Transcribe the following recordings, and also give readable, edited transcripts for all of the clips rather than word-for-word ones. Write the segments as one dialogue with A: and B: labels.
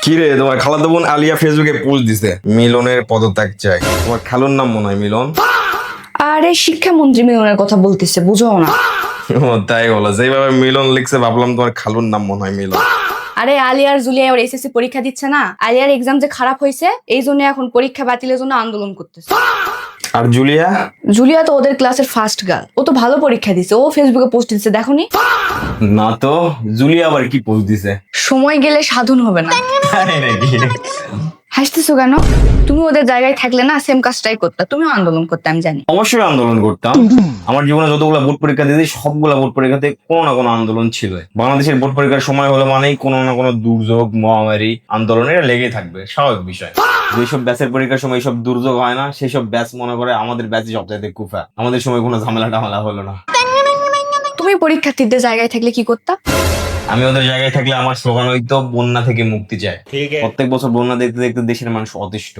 A: কি রে, তোমার খালাতো বোন আলিয়া ফেসবুকে পোস্ট দিছে মিলনের পদত্যাগ চাই। তোমার খালুর নাম মনে হয় মিলন।
B: আরে শিক্ষামন্ত্রী মিলনের কথা বলতেছে, বুঝো না?
A: ও তাই বলো, যেভাবে মিলন লিখছে ভাবলাম তোমার খালুর নাম মনে হয় মিলন।
B: আরে আলিয়ার জুলিয়া ওর এসএসসি পরীক্ষা দিচ্ছে না, আলিয়ার এক্সাম যে খারাপ হয়েছে এই জন্য এখন পরীক্ষা বাতিলের জন্য আন্দোলন করতেছে।
A: আর জুলিয়া?
B: জুলিয়া তো ওদের ক্লাসের ফার্স্ট গার্ল, ও তো ভালো পরীক্ষা দিছে, ও ফেসবুকে পোস্ট দিচ্ছে, দেখোনি?
A: না তো, জুলিয়া আবার কি পোস্ট দিছে?
B: সময় গেলে সাধন হবে না।
A: তাই নাকি?
B: হাসতেছো কেন? তুমি ওদের জায়গায় থাকলে না সেম কাজটাই করতে, তুমিও আন্দোলন করতে, আমি জানি।
A: অবশ্যই আন্দোলন করতাম। আমার জীবনে যতগুলো বোর্ড পরীক্ষা দিয়েছি সবগুলা বোর্ড পরীক্ষাতে কোনো না কোনো আন্দোলন ছিল। বাংলাদেশের বোর্ড পরীক্ষার সময় হলো মানেই কোনো না কোনো দুর্যোগ, মহামারী, আন্দোলন এটা লেগেই থাকবে, স্বাভাবিক বিষয়। যেসব ব্যাচের পরীক্ষার সময় এইসব দুর্যোগ হয় না, সেই সব ব্যাচ মনে করে আমাদের ব্যাচই সবচাইতে কুফা। আমাদের সময় কোনো ঝামেলা টামেলা হলো না।
B: তুমি পরীক্ষার্থীদের জায়গায় থাকলে কি করতা?
A: আমি ওদের জায়গায় থাকলে আমার স্লোগান হইতো বন্যা থেকে মুক্তি চায়। প্রত্যেক বছর বন্যা দেখতে দেখতে দেশের মানুষ অতিষ্ঠ।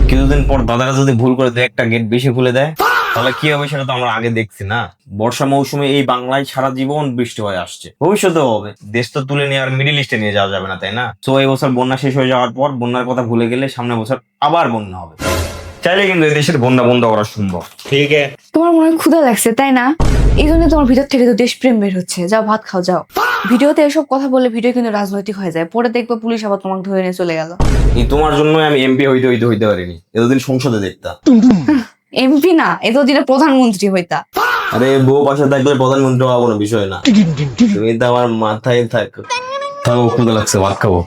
A: কিছুদিন পর দাদারা যদি ভুল করে দু একটা গেট বেশি খুলে দেয় তাহলে কি হবে সেটা তো আমরা আগে দেখছি না। বর্ষা মৌসুমে এই বাংলায় সারা জীবন বৃষ্টি হয়ে আসছে, ভবিষ্যতেও হবে। দেশ তো তুলে নিয়ে আর মিডিল ইস্টে নিয়ে যাওয়া যাবে না, তাই না? তো এই বছর বন্যা শেষ হয়ে যাওয়ার পর বন্যার কথা ভুলে গেলে সামনের বছর আবার বন্যা হবে। চাইলে কিন্তু এই দেশের বন্যা বন্ধ করা সম্ভব।
B: তোমার মনে হয় ক্ষুধা লাগছে, তাই না? এই জন্য তোমার ভিতর থেকে তো দেশপ্রেম বের হচ্ছে। যাও ভাত খাও, যাও। ভিডিওতে এসব কথা বললে ভিডিও কিন্তু রাজনৈতিক হয়ে যায়, পরে দেখবে পুলিশ আবার তোমাকে ধরে নিয়ে চলে গেল।
A: এই তোমার জন্য আমি এমপি হইতে পারিনি, এতদিন সংসদে দেখতাম।
B: এমপি না, এতদিনে প্রধানমন্ত্রী হইতা।
A: আরে বউ পাশে থাকলে প্রধানমন্ত্রী হওয়া কোনো বিষয় না। তুমি তো আমার মাথায় থাকো। ক্ষুধা লাগছে, ভাত খাবো।